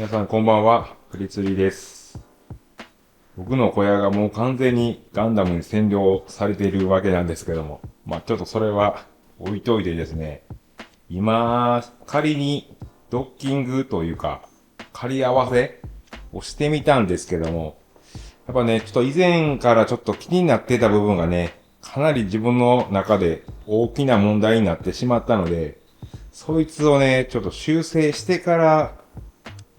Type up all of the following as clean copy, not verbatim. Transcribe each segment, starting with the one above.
皆さんこんばんは、プリツリです。僕の小屋がもう完全にガンダムに占領されているわけなんですけども、ちょっとそれは置いといてですね、今、仮にドッキングというか、仮り合わせをしてみたんですけども、やっぱね、ちょっと以前からちょっと気になってた部分がね、かなり自分の中で大きな問題になってしまったので、そいつをね、ちょっと修正してから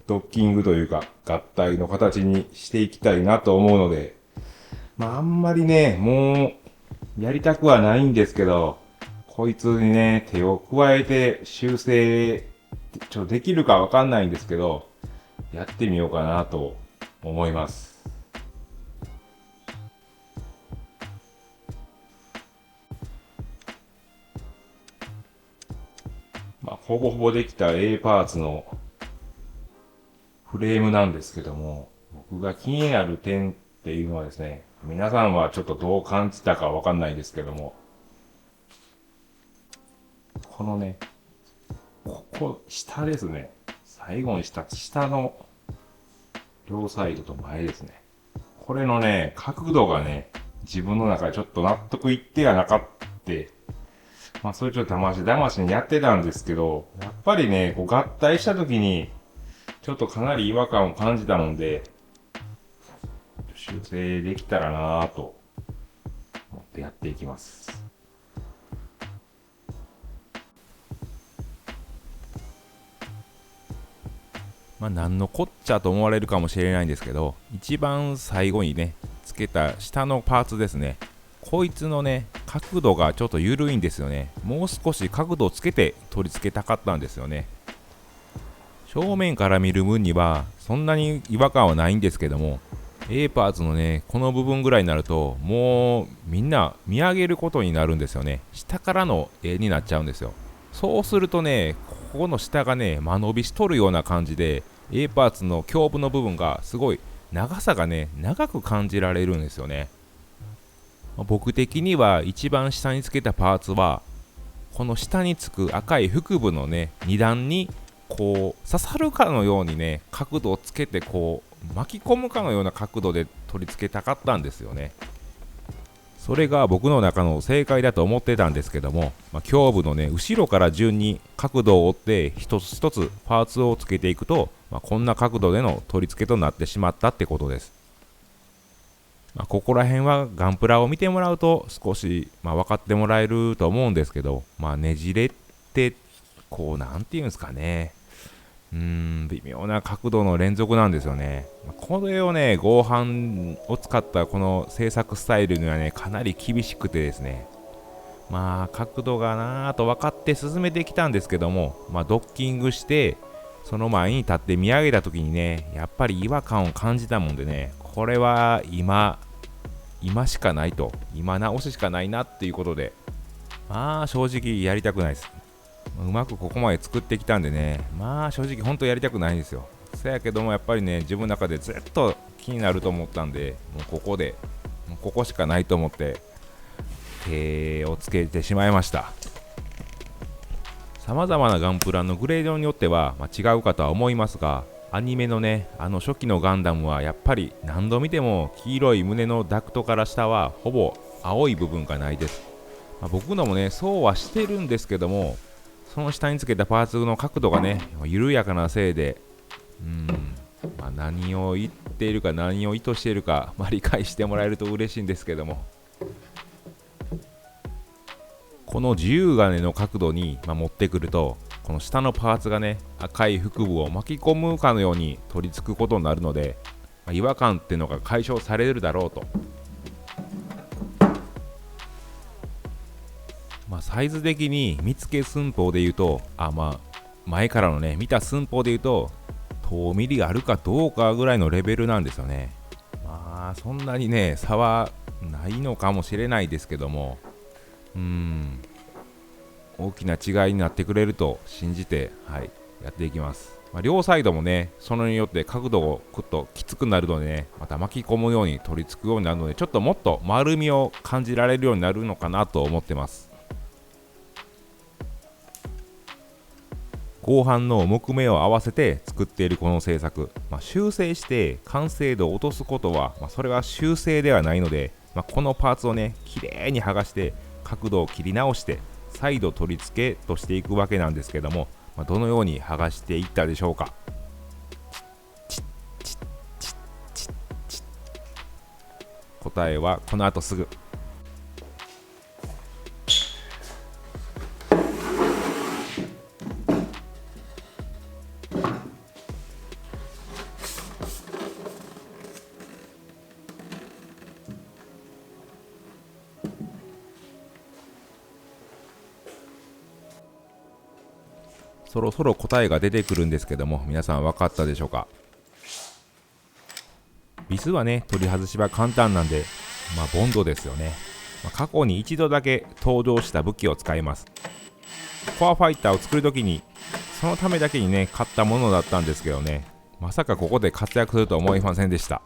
ドッキングというか合体の形にしていきたいなと思うので、あんまりね、もうやりたくはないんですけど、こいつにね、手を加えて修正、できるかわかんないんですけど、やってみようかなと思います。ほぼほぼできた A パーツのフレームなんですけども、僕が気になる点っていうのはですね、皆さんはちょっとどう感じたかわかんないですけども、このね、ここ、下ですね。最後にした下の両サイドと前ですね。これのね、角度がね、自分の中でちょっと納得いってはなかった。それちょっと騙しにやってたんですけど、やっぱりね、こう合体した時に、ちょっとかなり違和感を感じたので、修正できたらなぁと思ってやっていきます。何のこっちゃと思われるかもしれないんですけど、一番最後にね、つけた下のパーツですね。こいつのね、角度がちょっと緩いんですよね。もう少し角度をつけて取り付けたかったんですよね。正面から見る分にはそんなに違和感はないんですけども、A パーツのね、この部分ぐらいになると、もうみんな見上げることになるんですよね。下からの絵になっちゃうんですよ。そうするとね、ここの下がね、間延びしとるような感じで、A パーツの胸部の部分がすごい長さがね、長く感じられるんですよね。僕的には一番下につけたパーツは、この下につく赤い腹部のね、2段にこう刺さるかのようにね、角度をつけてこう巻き込むかのような角度で取り付けたかったんですよね。それが僕の中の正解だと思ってたんですけども、胸部のね、後ろから順に角度を追って一つ一つパーツをつけていくと、こんな角度での取り付けとなってしまったってことです。ここら辺はガンプラを見てもらうと少し、分かってもらえると思うんですけど、ねじれってこうなんていうんですかね、微妙な角度の連続なんですよね。これをね、合板を使ったこの制作スタイルにはね、かなり厳しくてですね、角度がなぁと分かって進めてきたんですけども、ドッキングしてその前に立って見上げた時にね、やっぱり違和感を感じたもんでね、これは今しかないと、今直ししかないなっていうことで、正直やりたくないです。うまくここまで作ってきたんでね、正直本当やりたくないんですよ。そやけどもやっぱりね、自分の中でずっと気になると思ったんで、もうここしかないと思って手をつけてしまいました。様々なガンプラのグレードによっては、違うかとは思いますが、アニメのね、初期のガンダムはやっぱり何度見ても黄色い胸のダクトから下はほぼ青い部分がないです。僕のもね、そうはしてるんですけども、その下につけたパーツの角度がね、緩やかなせいで、何を言っているか何を意図しているか、理解してもらえると嬉しいんですけども、この自由金の角度に、持ってくると、この下のパーツがね、赤い腹部を巻き込むかのように取り付くことになるので、違和感っていうのが解消されるだろうと。サイズ的に見付け寸法で言うと、前からのね、見た寸法で言うと、遠ミリがあるかどうかぐらいのレベルなんですよね。そんなにね、差はないのかもしれないですけども、大きな違いになってくれると信じて、やっていきます。両サイドもね、それによって角度をくっときつくなるのでね、また巻き込むように取り付くようになるので、ちょっともっと丸みを感じられるようになるのかなと思ってます。後半の木目を合わせて作っているこの製作、修正して完成度を落とすことは、それは修正ではないので、このパーツをねきれいに剥がして角度を切り直して再度取り付けとしていくわけなんですけども、どのように剥がしていったでしょうか。答えはこの後すぐ。そろそろ答えが出てくるんですけども、皆さん分かったでしょうか。ビスはね取り外しは簡単なんで、ボンドですよね。過去に一度だけ登場した武器を使います。コアファイターを作るときにそのためだけにね買ったものだったんですけどね、まさかここで活躍するとは思いませんでした。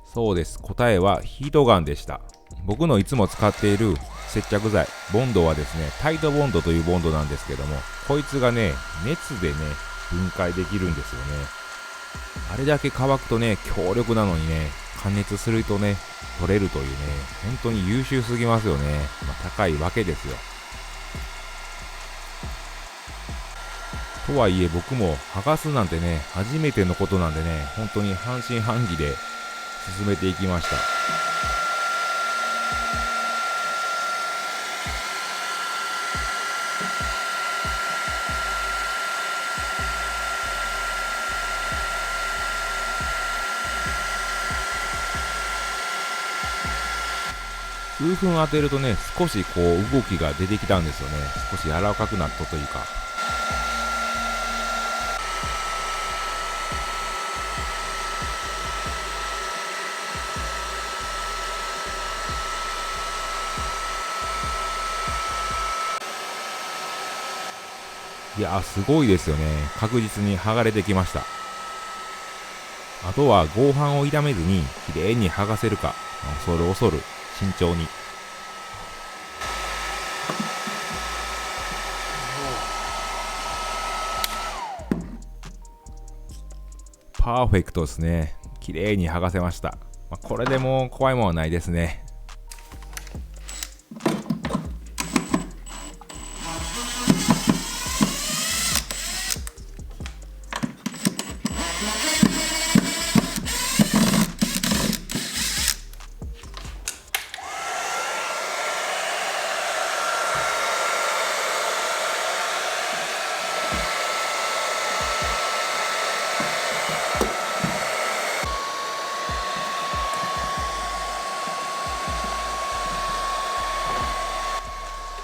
そうです、答えはヒートガンでした。僕のいつも使っている接着剤ボンドはですね、タイトボンドというボンドなんですけども、こいつがね熱でね分解できるんですよね。あれだけ乾くとね強力なのにね、加熱するとね取れるというね、本当に優秀すぎますよね。高いわけですよ。とはいえ僕も剥がすなんてね初めてのことなんでね、本当に半信半疑で進めていきました。数分当てるとね少しこう動きが出てきたんですよね。少し柔らかくなったというか。いやーすごいですよね。確実に剥がれてきました。あとは合板を傷めずにきれいに剥がせるか、恐る恐る慎重に。パーフェクトですね。きれいに剥がせました。これでもう怖いものはないですね。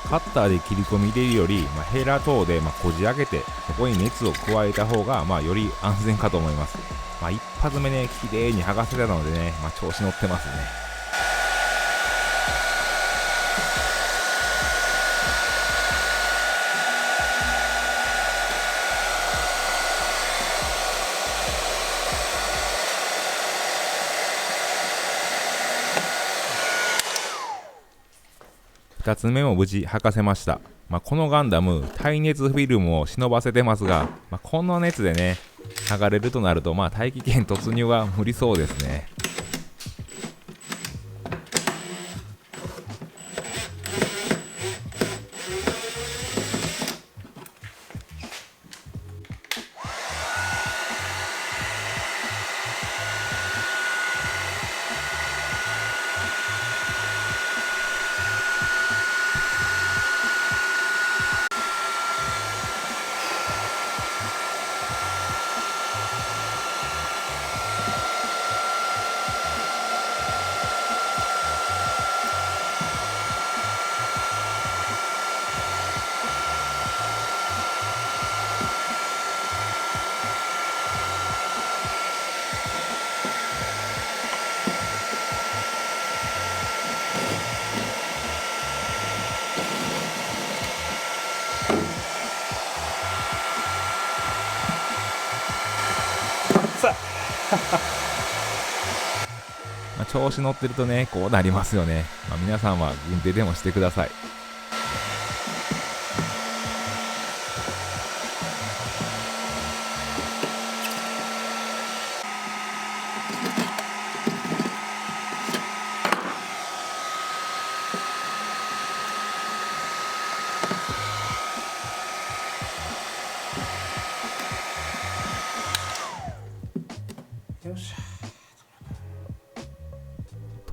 カッターで切り込み入れるより、ヘラ等でこじ開けてそこに熱を加えた方がより安全かと思います。一発目ね綺麗に剥がせたのでね、調子乗ってますね。2つ目も無事履かせました。このガンダム耐熱フィルムを忍ばせてますが、この熱でね剥がれるとなると大気圏突入は無理そうですね。調子乗ってるとねこうなりますよね。皆さんは軍手でもしてください。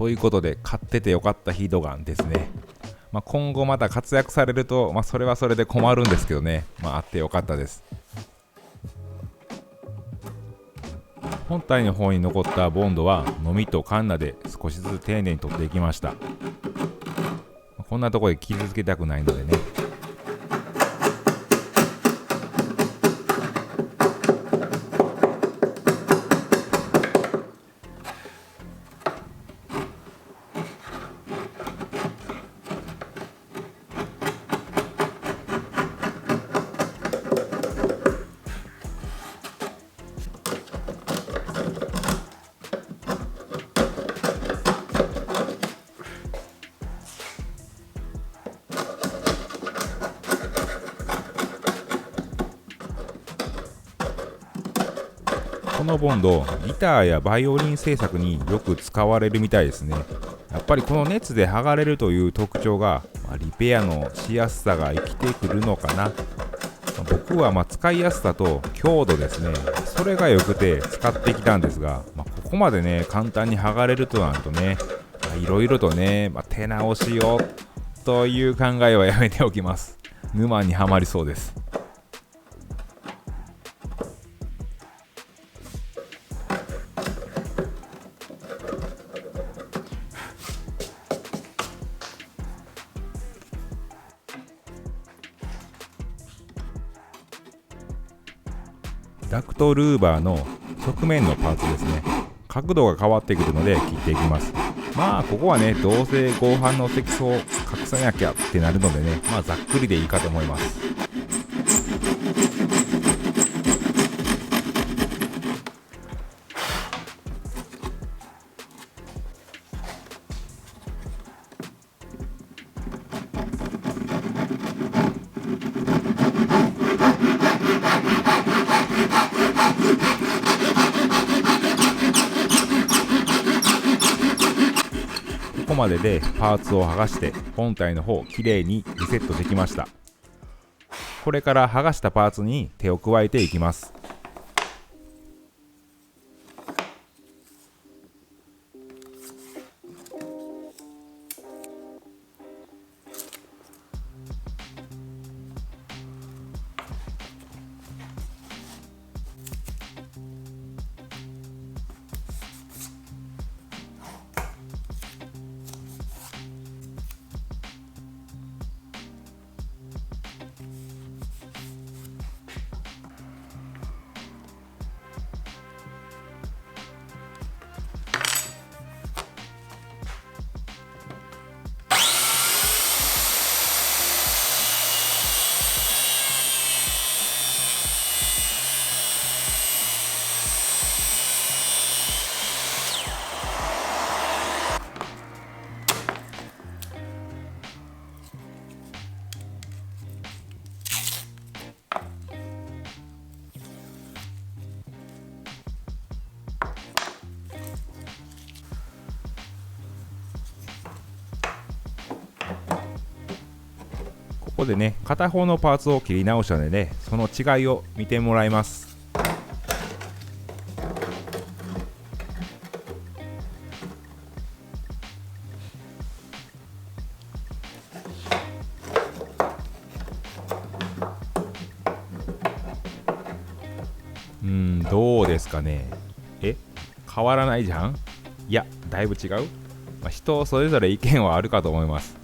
ということで買っててよかったヒートガンですね。今後また活躍されると、それはそれで困るんですけどね、あってよかったです。本体の方に残ったボンドはのみとカンナで少しずつ丁寧に取っていきました。こんなところで傷つけたくないのでね。このボンド、ギターやバイオリン製作によく使われるみたいですね。やっぱりこの熱で剥がれるという特徴が、リペアのしやすさが生きてくるのかな。僕は使いやすさと強度ですね、それが良くて使ってきたんですが、ここまでね簡単に剥がれるとなるとね、いろいろとね、手直しをという考えはやめておきます。沼にはまりそうです。ダクトルーバーの側面のパーツですね。角度が変わってくるので切っていきます。ここはね、どうせ合板の積層を隠さなきゃってなるのでね、ざっくりでいいかと思います。ここまででパーツを剥がして本体の方きれいにリセットできました。これから剥がしたパーツに手を加えていきます。ここでね、片方のパーツを切り直したのでね、その違いを見てもらいます。どうですかね。変わらないじゃん。いや、だいぶ違う。人それぞれ意見はあるかと思います。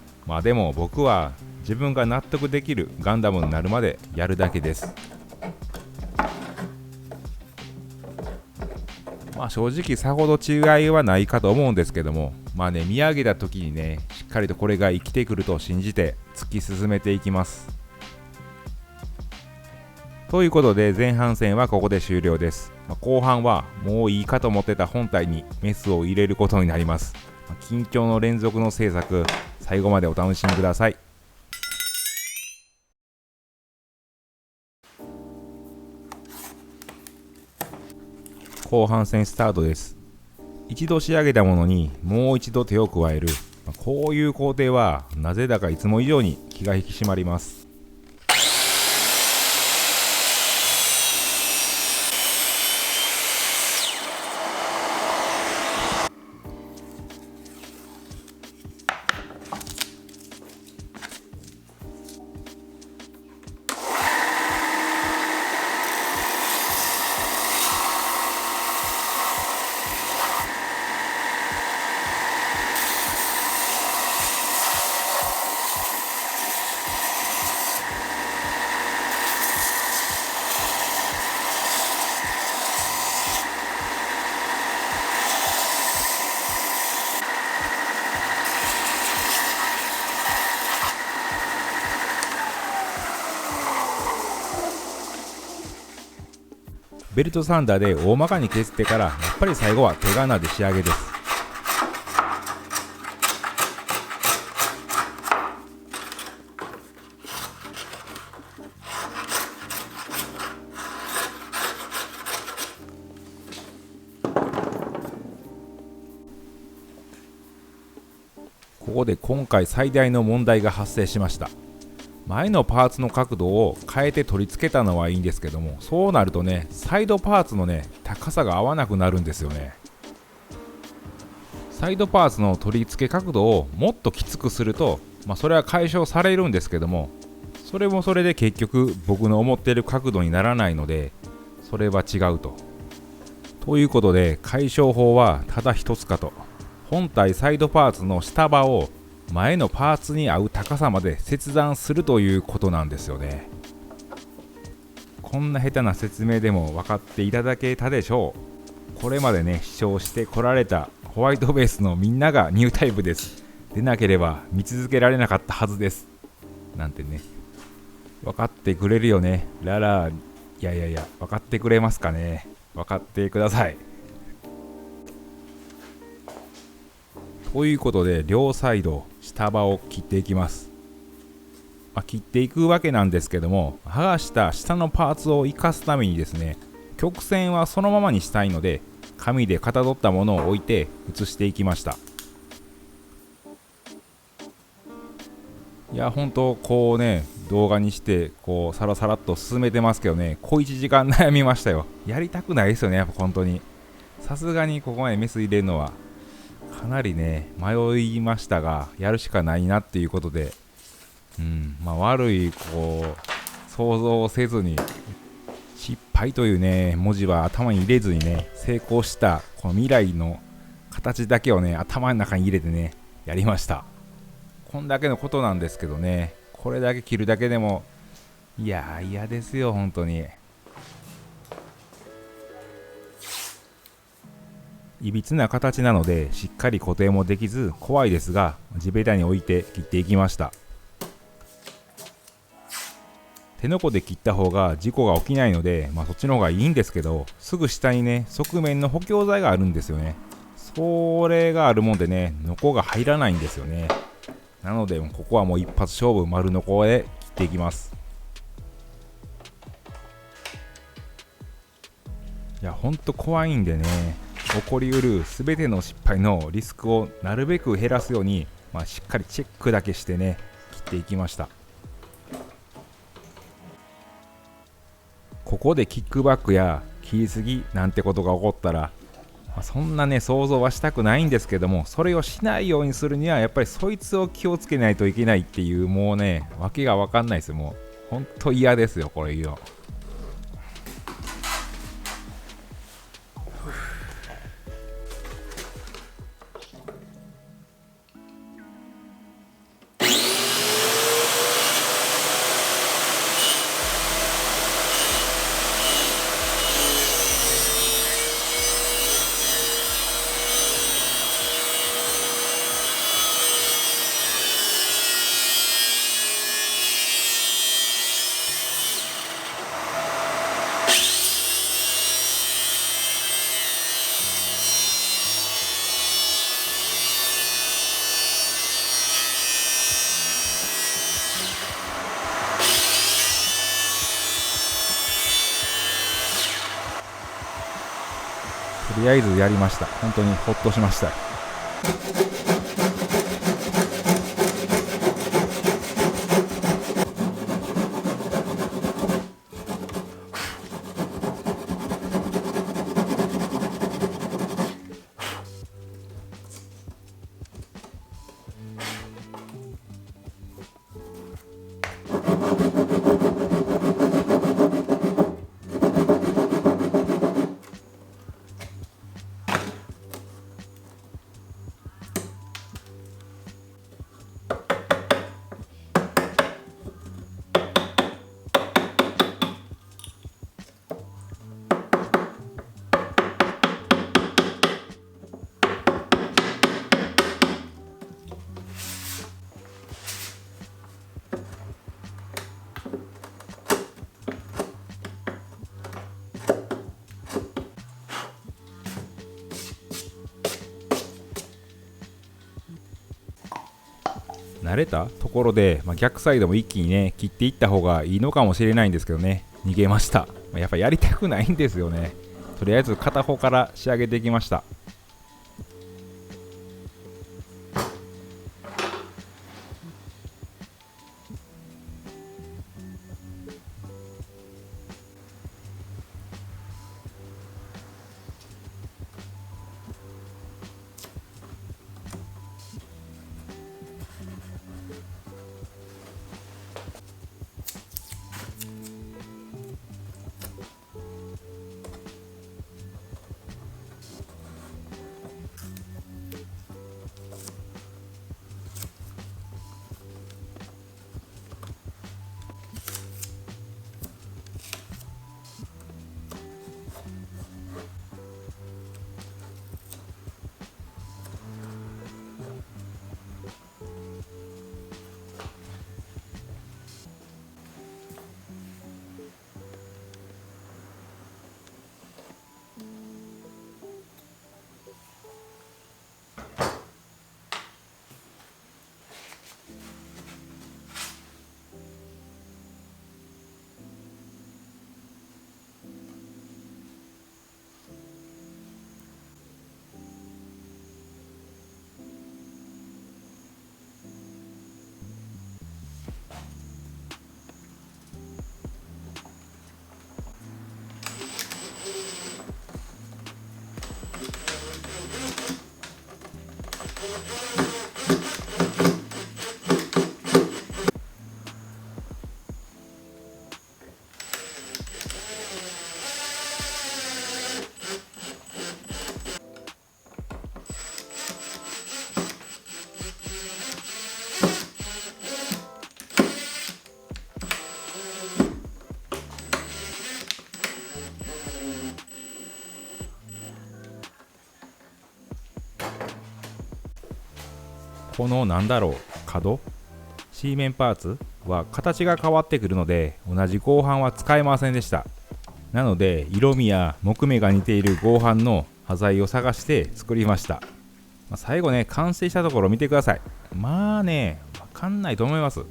でも僕は自分が納得できるガンダムになるまでやるだけです。正直さほど違いはないかと思うんですけども、見上げた時にね、しっかりとこれが生きてくると信じて突き進めていきます。ということで前半戦はここで終了です。後半はもういいかと思ってた本体にメスを入れることになります。緊張の連続の制作、最後までお楽しみください。後半戦スタートです。一度仕上げたものにもう一度手を加える、こういう工程はなぜだかいつも以上に気が引き締まります。ベルトサンダーで大まかに削ってから、やっぱり最後は手金で仕上げです。ここで今回最大の問題が発生しました。前のパーツの角度を変えて取り付けたのはいいんですけども、そうなるとね、サイドパーツのね、高さが合わなくなるんですよね。サイドパーツの取り付け角度をもっときつくすると、それは解消されるんですけども、それもそれで結局僕の思っている角度にならないので、それは違うと。ということで、解消法はただ一つかと。本体サイドパーツの下刃を前のパーツに合う高さまで切断するということなんですよね。こんな下手な説明でも分かっていただけたでしょう。これまでね、視聴してこられたホワイトベースのみんながニュータイプです。でなければ見続けられなかったはずです。なんてね。分かってくれるよね。ララ、いや分かってくれますかね。分かってください。ということで、両サイド下刃を切っていきます。切っていくわけなんですけども、剥がした下のパーツを生かすためにですね、曲線はそのままにしたいので、紙でかたどったものを置いて写していきました。いや、ほんとこうね、動画にしてこうサラサラっと進めてますけどね、小1時間悩みましたよ。やりたくないですよね、やっぱ本当に。さすがにここまでメス入れるのはかなりね、迷いましたが、やるしかないなっていうことで、悪いこう想像をせずに、失敗というね文字は頭に入れずにね、成功したこの未来の形だけをね、頭の中に入れてね、やりました。こんだけのことなんですけどね、これだけ切るだけでも、いやー嫌ですよ本当に。いびつな形なのでしっかり固定もできず怖いですが、地べたに置いて切っていきました。手の甲で切った方が事故が起きないので、そっちの方がいいんですけど、すぐ下にね、側面の補強材があるんですよね。それがあるもんでね、ノコが入らないんですよね。なのでここはもう一発勝負、丸ノコで切っていきます。いやほんと怖いんでね、起こりうる全ての失敗のリスクをなるべく減らすように、しっかりチェックだけしてね、切っていきました。ここでキックバックや切りすぎなんてことが起こったら、そんなね想像はしたくないんですけども、それをしないようにするにはやっぱりそいつを気をつけないといけないっていう、もうねわけが分かんないですよ。もうほんと嫌ですよこれ言うの。とりあえずやりました。本当にほっとしました。慣れたところで、逆サイドも一気にね切っていった方がいいのかもしれないんですけどね、逃げました。やっぱやりたくないんですよね。とりあえず片方から仕上げていきました。この角 C 面パーツは形が変わってくるので、同じ合板は使えませんでした。なので色味や木目が似ている合板の端材を探して作りました。最後ね、完成したところ見てください。わかんないと思います。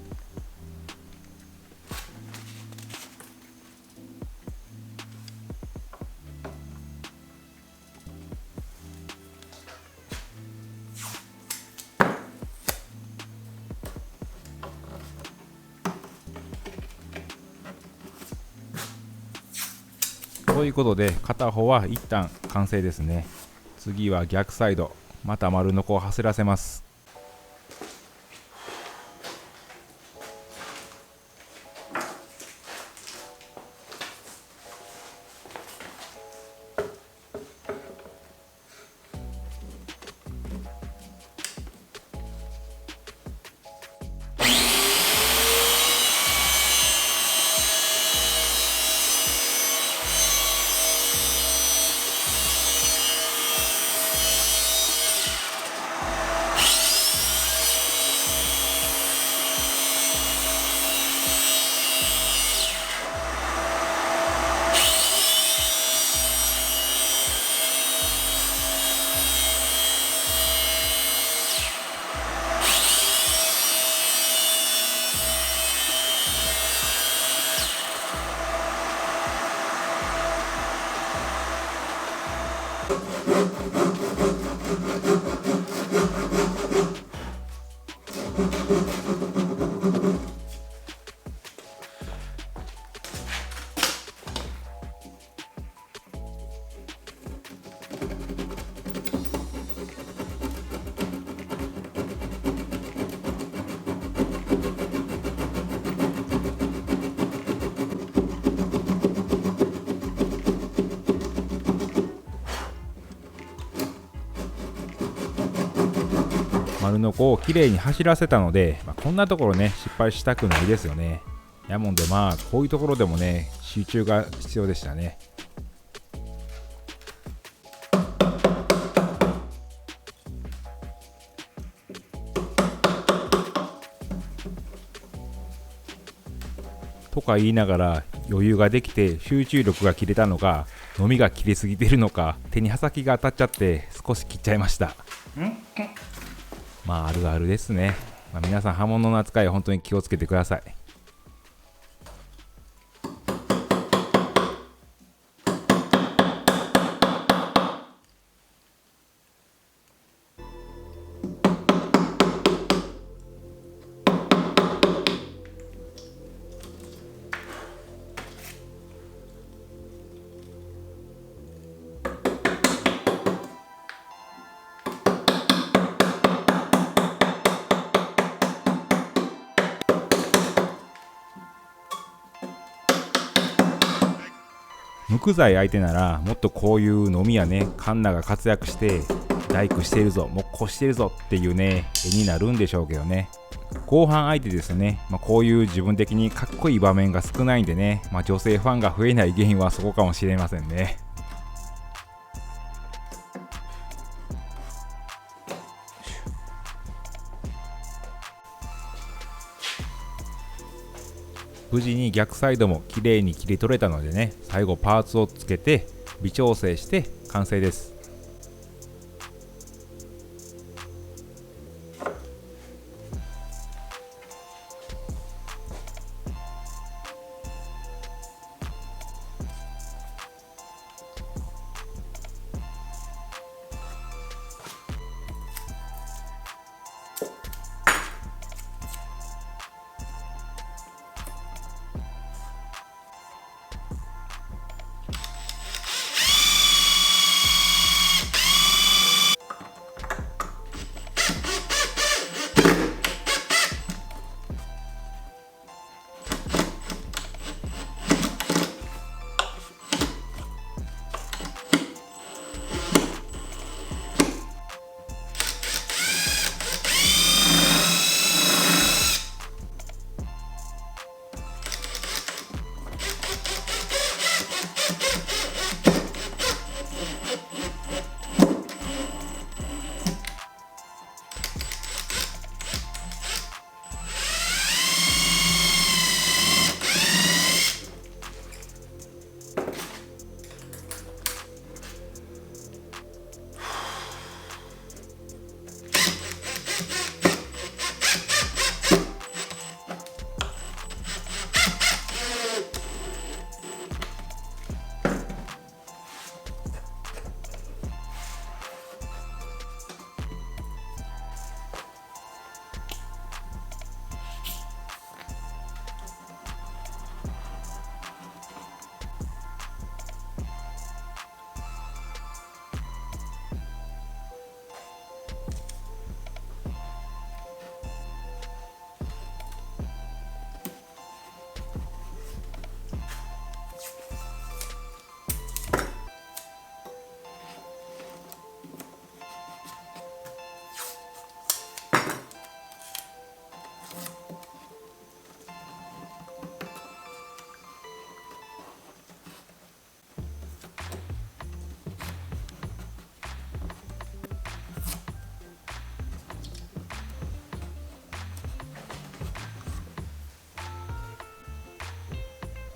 ということで片方は一旦完成ですね。次は逆サイド、また丸ノコを走らせます。丸ノコをきれいに走らせたので、こんなところね失敗したくないですよね。やもんでこういうところでもね集中が必要でしたね。とか言いながら余裕ができて集中力が切れたのか、飲みが切れすぎてるのか、手に刃先が当たっちゃって少し切っちゃいました。あるあるですね。皆さん刃物の扱いは本当に気をつけてください。無垢材相手ならもっとこういう飲みやねカンナが活躍して大工しているぞ木工してるぞっていうね絵になるんでしょうけどね、後半相手ですね、こういう自分的にかっこいい場面が少ないんでね、女性ファンが増えない原因はそこかもしれませんね。無事に逆サイドも綺麗に切り取れたのでね、最後パーツをつけて微調整して完成です。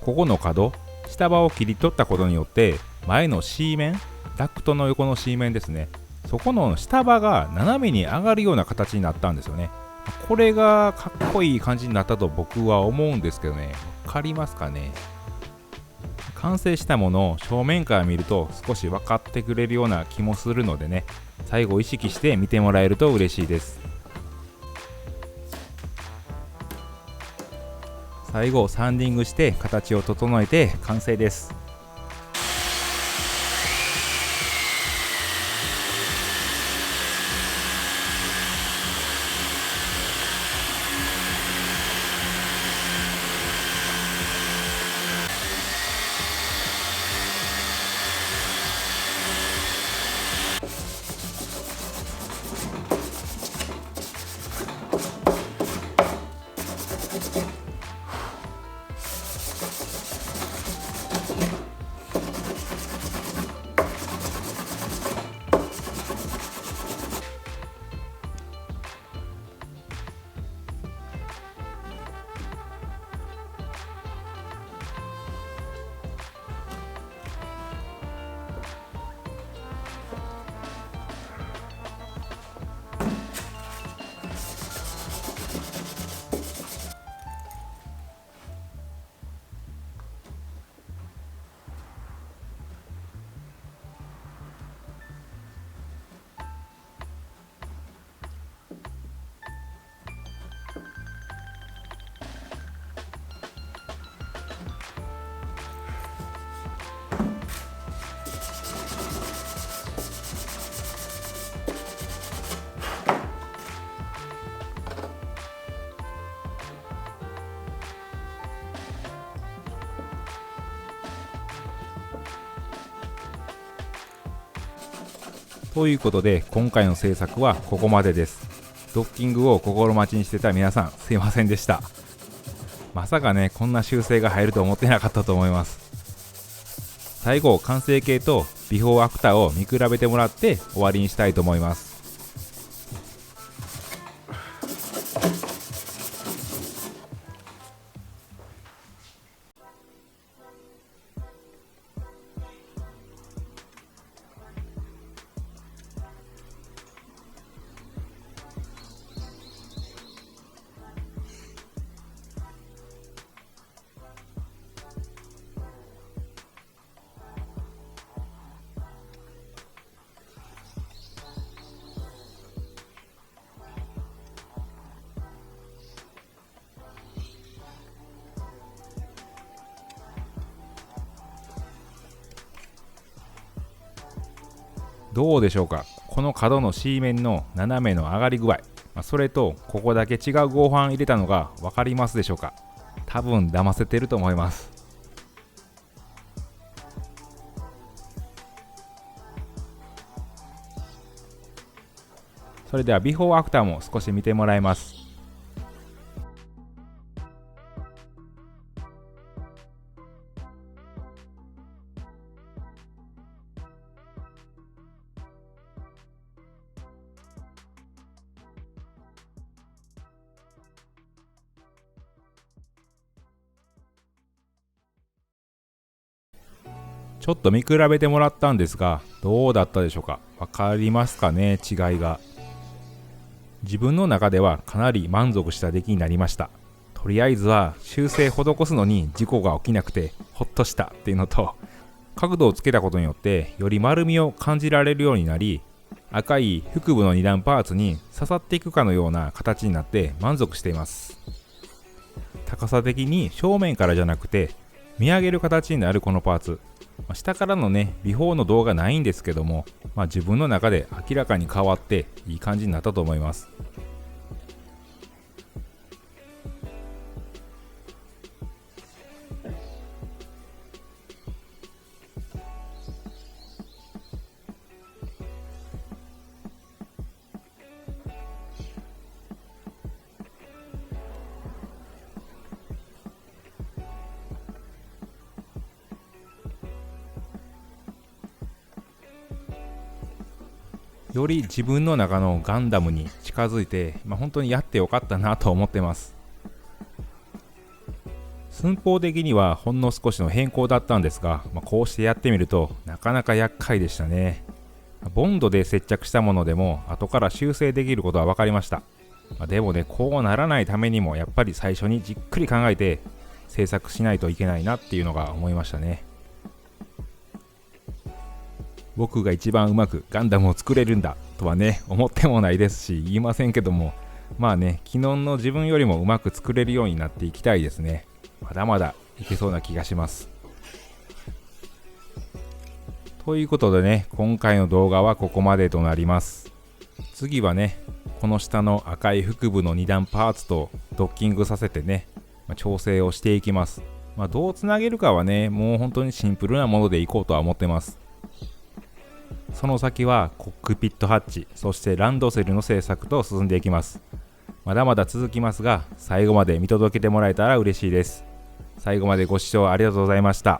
ここの角、下刃を切り取ったことによって前の C 面、ダクトの横の C 面ですね、そこの下刃が斜めに上がるような形になったんですよね。これがかっこいい感じになったと僕は思うんですけどね、わかりますかね。完成したものを正面から見ると少し分かってくれるような気もするのでね、最後意識して見てもらえると嬉しいです。最後サンディングして形を整えて完成です。ということで今回の制作はここまでです。ドッキングを心待ちにしてた皆さん、すいませんでした。まさかね、こんな修正が入ると思ってなかったと思います。最後、完成形とビフォーアフターを見比べてもらって終わりにしたいと思います。どうでしょうか。この角の C 面の斜めの上がり具合、それとここだけ違う合板入れたのが分かりますでしょうか。多分騙せてると思います。それではビフォーアフターも少し見てもらいます。ちょっと見比べてもらったんですが、どうだったでしょうか。わかりますかね、違いが。自分の中ではかなり満足した出来になりました。とりあえずは修正施すのに事故が起きなくてほっとしたっていうのと、角度をつけたことによってより丸みを感じられるようになり、赤い腹部の2段パーツに刺さっていくかのような形になって満足しています。高さ的に正面からじゃなくて見上げる形になるこのパーツ、下からのね、ビフォーの動画ないんですけども、自分の中で明らかに変わっていい感じになったと思います。より自分の中のガンダムに近づいて、本当にやってよかったなと思ってます。寸法的にはほんの少しの変更だったんですが、こうしてやってみるとなかなか厄介でしたね。ボンドで接着したものでも後から修正できることは分かりました。でもね、こうならないためにもやっぱり最初にじっくり考えて制作しないといけないなっていうのが思いましたね。僕が一番うまくガンダムを作れるんだとはね、思ってもないですし言いませんけども、昨日の自分よりもうまく作れるようになっていきたいですね。まだまだいけそうな気がします。ということでね、今回の動画はここまでとなります。次はね、この下の赤い腹部の2段パーツとドッキングさせてね、調整をしていきます。どうつなげるかはね、もう本当にシンプルなものでいこうとは思ってます。その先はコックピットハッチ、そしてランドセルの製作と進んでいきます。まだまだ続きますが、最後まで見届けてもらえたら嬉しいです。最後までご視聴ありがとうございました。